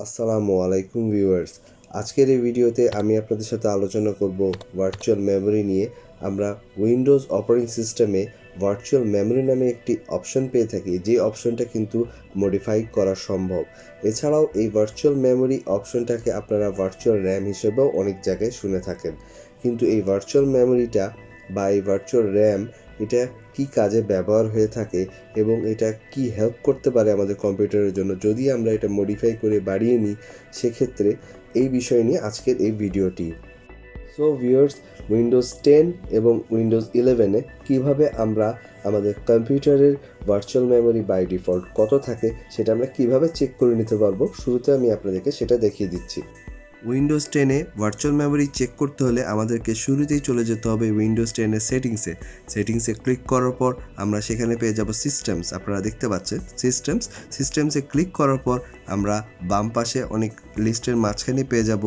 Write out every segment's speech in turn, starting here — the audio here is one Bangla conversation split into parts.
আসসালামু আলাইকুম ভিউয়ার্স। আজকের এই ভিডিওতে আমি আপনাদের সাথে আলোচনা করব ভার্চুয়াল মেমরি নিয়ে। আমরা উইন্ডোজ অপারেটিং সিস্টেমে ভার্চুয়াল মেমরি নামে একটি অপশন পেয়ে থাকি, যে অপশনটা কিন্তু মডিফাই করা সম্ভব। এছাড়াও এই ভার্চুয়াল মেমরি অপশনটাকে আপনারা ভার্চুয়াল র্যাম হিসেবেও অনেক জায়গায় শুনে থাকেন। কিন্তু এই ভার্চুয়াল মেমরিটা বা এই ভার্চুয়াল র্যাম এটা কি কাজে ব্যবহার হয়ে থাকে এবং এটা কি হেল্প করতে পারে আমাদের কম্পিউটারের জন্য যদি আমরা এটা মডিফাই করে বাড়িয়ে নিই, সেক্ষেত্রে এই বিষয় নিয়ে আজকের এই ভিডিওটি। সো ভিউয়ার্স, উইন্ডোজ 10 এবং উইন্ডোজ 11-এ কীভাবে আমরা আমাদের কম্পিউটারের ভার্চুয়াল মেমরি বাই ডিফল্ট কত থাকে সেটা আমরা কিভাবে চেক করে নিতে পারবো, শুরুতে আমি আপনাদেরকে সেটা দেখিয়ে দিচ্ছি। উইন্ডোজ 10-এ ভার্চুয়াল মেমরি চেক করতে হলে আমাদেরকে শুরুতেই চলে যেতে হবে উইন্ডোজ 10-এর সেটিংসে ক্লিক করার পর আমরা সেখানে পেয়ে যাব সিস্টেমস। আপনারা দেখতে পাচ্ছেন সিস্টেমসে ক্লিক করার পর আমরা বাম পাশে অনেক লিস্টের মাঝখানে পেয়ে যাব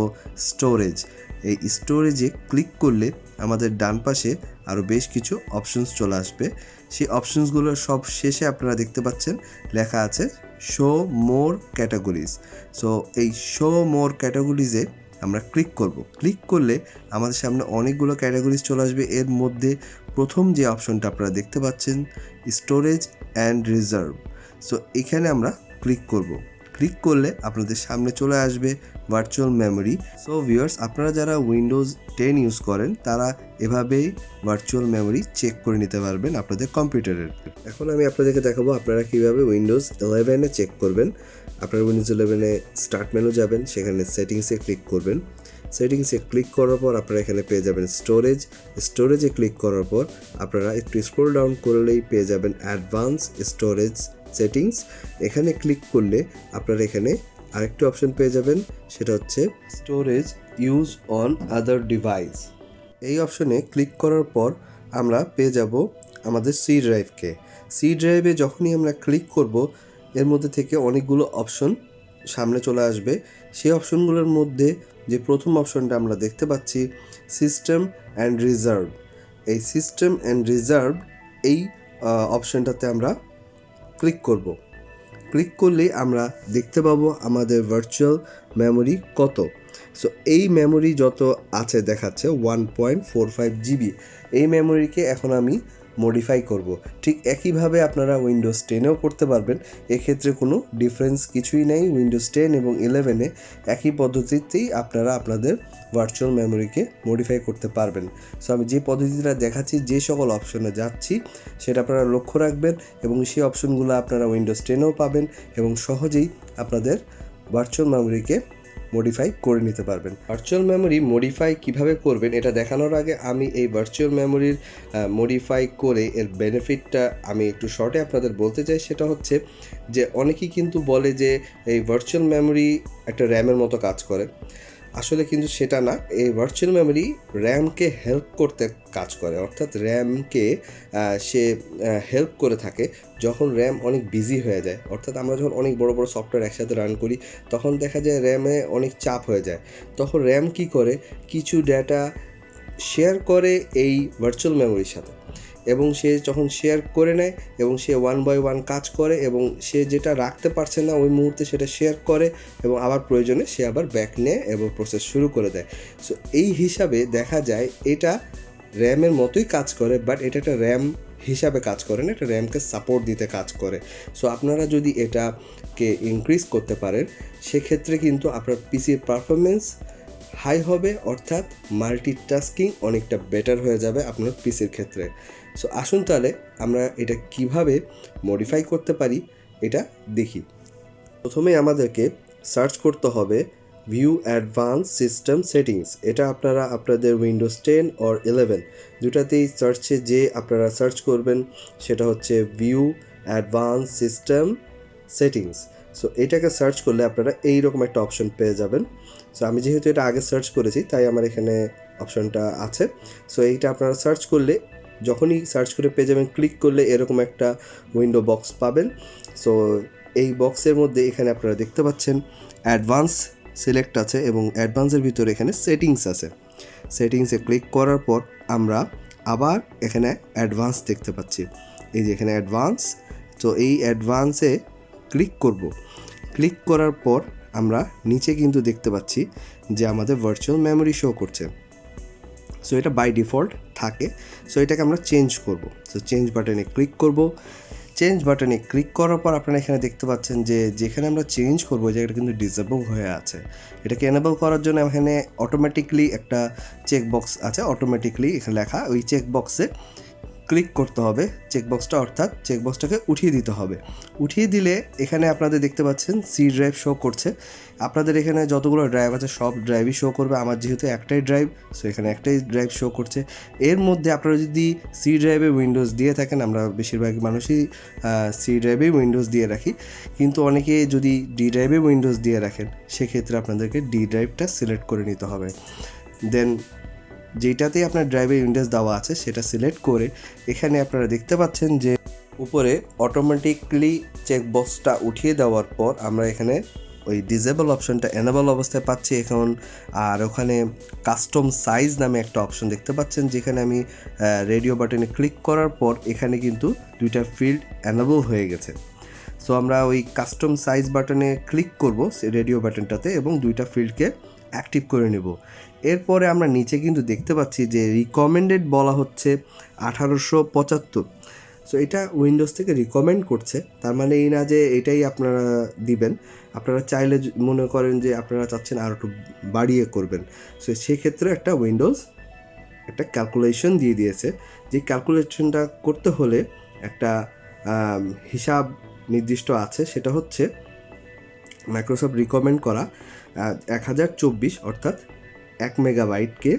স্টোরেজ। এই স্টোরেজে ক্লিক করলে আমাদের ডান পাশে আরও বেশ কিছু অপশনস চলে আসবে। সেই অপশনসগুলোর সব শেষে আপনারা দেখতে পাচ্ছেন লেখা আছে শো মোর ক্যাটাগরিজ। সো এই শো মোর ক্যাটাগরিজে আমরা ক্লিক করলে আমাদের সামনে অনেকগুলো ক্যাটাগরিজ চলে আসবে। এর মধ্যে প্রথম যে অপশনটা আপনারা দেখতে পাচ্ছেন স্টোরেজ অ্যান্ড রিজার্ভ। সো এখানে আমরা ক্লিক করলে আপনাদের সামনে চলে আসবে ভার্চুয়াল মেমরি। সো ভিউয়ার্স, আপনারা যারা উইন্ডোজ 10 ইউজ করেন তারা এভাবেই ভার্চুয়াল মেমরি চেক করে নিতে পারবেন আপনাদের কম্পিউটারের। এখন আমি আপনাদেরকে দেখাবো আপনারা কীভাবে উইন্ডোজ 11-এ চেক করবেন। আপনারা উইন্ডোজ 11-এ স্টার্ট মেনু যাবেন, সেখানে সেটিংসে ক্লিক করবেন। সেটিংসে ক্লিক করার পর আপনারা এখানে পেয়ে যাবেন স্টোরেজে ক্লিক করার পর আপনারা একটু স্ক্রল ডাউন করলেই পেয়ে যাবেন অ্যাডভান্স স্টোরেজ সেটিংস। এখানে ক্লিক করলে আপনারা এখানে আরেকটি অপশন পেয়ে যাবেন, সেটা হচ্ছে storage use on other device. এই অপশনে ক্লিক করার পর আমরা পেয়ে যাব আমাদের সি ড্রাইভে যখনই আমরা ক্লিক করব এর মধ্যে থেকে অনেকগুলো অপশন সামনে চলে আসবে। সেই অপশনগুলোর মধ্যে যে প্রথম অপশনটা আমরা দেখতে পাচ্ছি সিস্টেম অ্যান্ড রিজার্ভ। এই সিস্টেম অ্যান্ড রিজার্ভ এই অপশনটাতে আমরা ক্লিক করলেই আমরা দেখতে পাবো আমাদের ভার্চুয়াল মেমরি কত। সো এই মেমরি যত আছে দেখাচ্ছে 1.45 জিবি। এই মেমরিকে এখন আমি মডিফাই করব। ঠিক একইভাবে আপনারা উইন্ডোজ 10-এও করতে পারবেন, এক্ষেত্রে কোনো ডিফারেন্স কিছুই নেই। উইন্ডোজ 10 এবং 11-এ একই পদ্ধতিতেই আপনারা আপনাদের ভার্চুয়াল মেমরিকে মডিফাই করতে পারবেন। সো আমি যে পদ্ধতিটা দেখাচ্ছি, যে সকল অপশনে যাচ্ছি সেটা আপনারা লক্ষ্য রাখবেন এবং সেই অপশনগুলো আপনারা উইন্ডোজ 10-এও পাবেন এবং সহজেই আপনাদের ভার্চুয়াল মেমরিকে মডিফাই করে নিতে পারবেন। ভার্চুয়াল মেমরি মডিফাই কিভাবে করবেন এটা দেখানোর আগে আমি এই ভার্চুয়াল মেমরির মডিফাই করে এর বেনিফিটটা আমি একটু শর্টে আপনাদের বলতে চাই। সেটা হচ্ছে যে অনেকেই কিন্তু বলে যে এই ভার্চুয়াল মেমরি একটা র্যামের মতো কাজ করে। আসলে কিন্তু সেটা না। এই ভার্চুয়াল মেমরি র্যামকে হেল্প করতে কাজ করে, অর্থাৎ র্যামকে সে হেল্প করে থাকে যখন র্যাম অনেক বিজি হয়ে যায়। অর্থাৎ আমরা যখন অনেক বড় বড় সফটওয়্যার একসাথে রান করি তখন দেখা যায় র্যামে অনেক চাপ হয়ে যায়। তখন র্যাম কী করে, কিছু ডেটা শেয়ার করে এই ভার্চুয়াল মেমরির সাথে, এবং সে যখন শেয়ার করে নেয় এবং সে 1 বাই 1 কাজ করে এবং সে যেটা রাখতে পারছে না ওই মুহূর্তে সেটা শেয়ার করে এবং আবার প্রয়োজনে সে আবার ব্যাক নেয় এবং প্রসেস শুরু করে দেয়। সো এই হিসাবে দেখা যায় এটা র্যামের মতোই কাজ করে, বাট এটা একটা র্যাম হিসাবে কাজ করে না, এটা র্যামকে সাপোর্ট দিতে কাজ করে। সো আপনারা যদি এটাকে ইনক্রিজ করতে পারেন সেক্ষেত্রে কিন্তু আপনার পিসির পারফরমেন্স হাই হবে, অর্থাৎ মাল্টিটাস্কিং অনেকটা বেটার হয়ে যাবে আপনার পিসির ক্ষেত্রে। সো আসুন তাহলে আমরা এটা কিভাবে মডিফাই করতে পারি এটা দেখি। প্রথমেই আমাদেরকে সার্চ করতে হবে ভিউ অ্যাডভান্স সিস্টেম সেটিংস। এটা আপনারা আপনাদের উইন্ডোজ 10 অর 11 দুটাতেই সার্চে যে আপনারা সার্চ করবেন সেটা হচ্ছে view advance system settings. So এটাকে সার্চ করলে আপনারা এইরকম একটা অপশন পেয়ে যাবেন। সো আমি যেহেতু এটা আগে সার্চ করেছি তাই আমার এখানে অপশনটা আছে। সো এইটা আপনারা সার্চ করলে যখনই সার্চ করে পেয়ে যাবেন, ক্লিক করলে এরকম একটা উইন্ডো বক্স পাবেন। সো এই বক্সের মধ্যে এখানে আপনারা দেখতে পাচ্ছেন অ্যাডভান্স সিলেক্ট আছে এবং অ্যাডভান্সের ভিতরে এখানে সেটিংস আছে। সেটিংসে ক্লিক করার পর আমরা আবার এখানে অ্যাডভান্স দেখতে পাচ্ছি, এই যে এখানে অ্যাডভান্স। তো এই অ্যাডভান্সে ক্লিক করার পর আমরা নিচে কিন্তু দেখতে পাচ্ছি যে আমাদের ভার্চুয়াল মেমরি শো করছে। সো এটা বাই ডিফল্ট থাকে। সো এটাকে আমরা চেঞ্জ করব। সো চেঞ্জ বাটনে ক্লিক করব। চেঞ্জ বাটনে ক্লিক করার পর আপনারা এখানে দেখতে পাচ্ছেন যে যেখানে আমরা চেঞ্জ করব ওই জায়গাটা কিন্তু ডিসেবল হয়ে আছে। এটাকে এনেবল করার জন্য এখানে অটোমেটিকলি একটা চেকবক্স আছে, অটোমেটিকলি এখানে লেখা, ওই চেকবক্সে ক্লিক করতে হবে চেকবক্সটা, অর্থাৎ চেকবক্সটাকে উঠিয়ে দিতে হবে। উঠিয়ে দিলে এখানে আপনাদের দেখতে পাচ্ছেন সি ড্রাইভ শো করছে। আপনাদের এখানে যতগুলো ড্রাইভ আছে সব ড্রাইভই শো করবে। আমার যেহেতু একটাই ড্রাইভ, সো এখানে একটাই ড্রাইভ শো করছে। এর মধ্যে আপনারা যদি সি ড্রাইভে উইন্ডোজ দিয়ে থাকেন, আমরা বেশিরভাগ মানুষই সি ড্রাইভেই উইন্ডোজ দিয়ে রাখি, কিন্তু অনেকে যদি ডি ড্রাইভে উইন্ডোজ দিয়ে রাখেন সেক্ষেত্রে আপনাদেরকে ডি ড্রাইভটা সিলেক্ট করে নিতে হবে। দেন যেটাতেই আপনার ড্রাইভে উইন্ডোজ দেওয়া আছে সেটা সিলেক্ট করে এখানে আপনারা দেখতে পাচ্ছেন যে উপরে অটোমেটিকলি চেকবক্সটা উঠিয়ে দেওয়ার পর আমরা এখানে ওই ডিসেবল অপশনটা এনেবল অবস্থায় পাচ্ছি এখন। আর ওখানে কাস্টম সাইজ নামে একটা অপশন দেখতে পাচ্ছেন, যেখানে আমি রেডিও বাটনে ক্লিক করার পর এখানে কিন্তু দুইটা ফিল্ড এনেবল হয়ে গেছে। সো আমরা ওই কাস্টম সাইজ বাটনে ক্লিক করব রেডিও বাটনটাতে এবং দুইটা ফিল্ডকে অ্যাক্টিভ করে নেব। এরপরে আমরা নিচে কিন্তু দেখতে পাচ্ছি যে রিকমেন্ডেড বলা হচ্ছে 1875। সো এটা উইন্ডোজ থেকে রিকমেন্ড করছে, তার মানে এই না যে এটাই আপনারা দিবেন। আপনারা চাইলে মনে করেন যে আপনারা চাচ্ছেন আর একটু বাড়িয়ে করবেন, সো সেক্ষেত্রে একটা উইন্ডোজ একটা ক্যালকুলেশন দিয়ে দিয়েছে। যে ক্যালকুলেশনটা করতে হলে একটা হিসাব নির্দিষ্ট আছে, সেটা হচ্ছে মাইক্রোসফট রিকমেন্ড করা 1024 অর্থাৎ 1 মেগাবাইটকে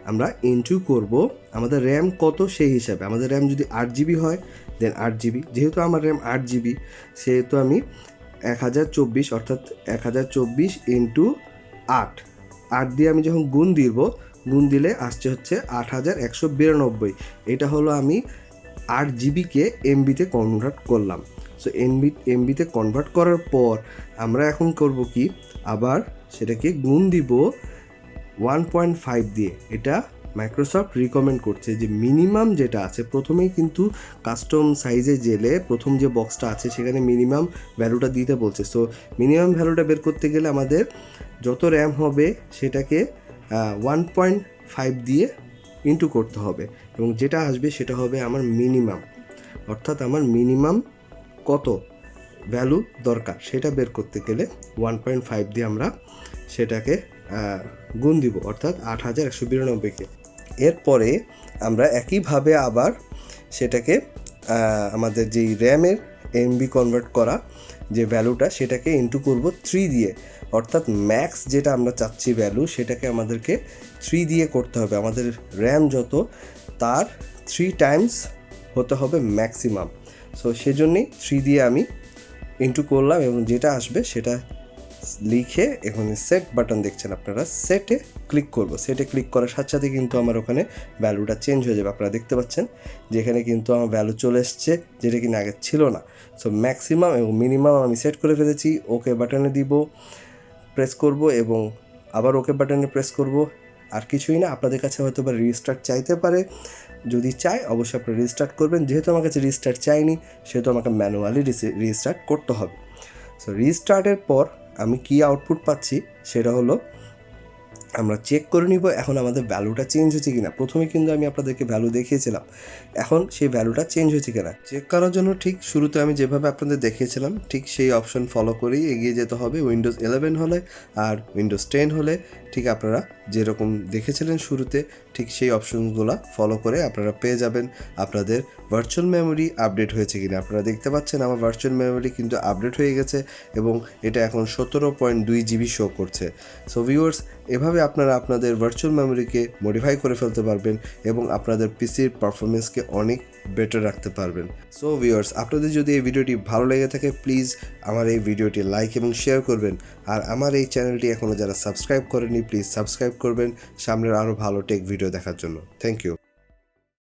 আমরা ইনটু করব আমাদের র্যাম কত সেই হিসাবে। আমাদের র্যাম যদি 8 জিবি হয় দেন 8 জিবি, যেহেতু আমার র্যাম 8 জিবি সেহেতু আমি 1024 অর্থাৎ 1024 ইন্টু 8 দিয়ে আমি যখন গুণ দিলে আসছে হচ্ছে 8192। এটা হলো আমি 8 জিবিকে এমবিতে কনভার্ট করলাম। সো এমবিতে কনভার্ট করার পর আমরা এখন করব কি, আবার সেটাকে গুণ দিব 1.5 দিয়ে। এটা মাইক্রোসফট রিকমেন্ড করছে যে মিনিমাম যেটা আছে, প্রথমেই কিন্তু কাস্টম সাইজে গেলে প্রথম যে বক্সটা আছে সেখানে মিনিমাম ভ্যালুটা দিতে বলছে। সো মিনিমাম ভ্যালুটা বের করতে গেলে আমাদের যত র্যাম হবে সেটাকে 1.5 দিয়ে ইন্টু করতে হবে এবং যেটা আসবে সেটা হবে আমার মিনিমাম, অর্থাৎ আমার মিনিমাম কত ভ্যালু দরকার সেটা বের করতে গেলে 1.5 দিয়ে আমরা সেটাকে গুণ দিব, অর্থাৎ 8192কে। এরপরে আমরা একইভাবে আবার সেটাকে আমাদের যেই র্যামের এমবি কনভার্ট করা যে ভ্যালুটা সেটাকে ইন্টু করব 3 দিয়ে, অর্থাৎ ম্যাক্স যেটা আমরা চাচ্ছি ভ্যালু সেটাকে আমাদেরকে 3 দিয়ে করতে হবে। আমাদের র্যাম যত তার 3 টাইমস হতে হবে ম্যাক্সিমাম। সো সেজন্যই 3 দিয়ে আমি ইন্টু করলাম এবং যেটা আসবে সেটা লিখে এখানে সেট বাটন দেখছেন আপনারা, সেটে ক্লিক করব। সেটে ক্লিক করার সাথে সাথে কিন্তু আমার ওখানে ভ্যালুটা চেঞ্জ হয়ে যাবে। আপনারা দেখতে পাচ্ছেন যেখানে কিন্তু আমার ভ্যালু চলে এসছে, যেটা কিনা আগে ছিল না। সো ম্যাক্সিমাম এবং মিনিমাম আমি সেট করে ফেলেছি। ওকে বাটনে দিব, প্রেস করব এবং আবার ওকে বাটনে প্রেস করব। আর কিছুই না। আপনাদের কাছে হয়তো বা রিস্টার্ট চাইতে পারে, যদি চাই অবশ্যই আপনি রিস্টার্ট করবেন। যেহেতু আমার কাছে রিস্টার্ট চাইনি সেহেতু আমাকে ম্যানুয়ালি রিস্টার্ট করতে হবে। সো রিস্টার্টের পর আমি কি আউটপুট পাচ্ছি সেটা হলো আমরা চেক করে নিব এখন আমাদের ভ্যালুটা চেঞ্জ হয়েছে কিনা। প্রথমে কিন্তু আমি আপনাদেরকে ভ্যালু দেখিয়েছিলাম, এখন সেই ভ্যালুটা চেঞ্জ হয়েছে কিনা চেক করার জন্য ঠিক শুরুতে আমি যেভাবে আপনাদের দেখিয়েছিলাম ঠিক সেই অপশন ফলো করেই এগিয়ে যেতে হবে। উইন্ডোজ 11 হলে আর উইন্ডোজ 10 হলে ঠিক আপনারা যেরকম দেখেছিলেন শুরুতে ঠিক সেই অপশনগুলো ফলো করে আপনারা পেয়ে যাবেন আপনাদের ভার্চুয়াল মেমোরি আপডেট হয়েছে কিনা। আপনারা দেখতে পাচ্ছেন আমার ভার্চুয়াল মেমোরি কিন্তু আপডেট হয়ে গেছে এবং এটা এখন 17.2 জিবি শো করছে। সো ভিউয়ার্স, এভাবে আপনারা আপনাদের ভার্চুয়াল মেমোরিকে মডিফাই করে ফেলতে পারবেন এবং আপনাদের পিসির পারফরমেন্সকে অনেক বেটার রাখতে পারবেন। সো ভিউয়ার্স, আপনাদের যদি এই ভিডিওটি ভালো লেগে থাকে প্লিজ আমার এই ভিডিওটি লাইক এবং শেয়ার করবেন। আর আমার এই চ্যানেলটি এখনও যারা সাবস্ক্রাইব করেনি প্লিজ সাবস্ক্রাইব করবেন সামনের আরও ভালো টেক ভিডিও দেখার জন্য। Thank you.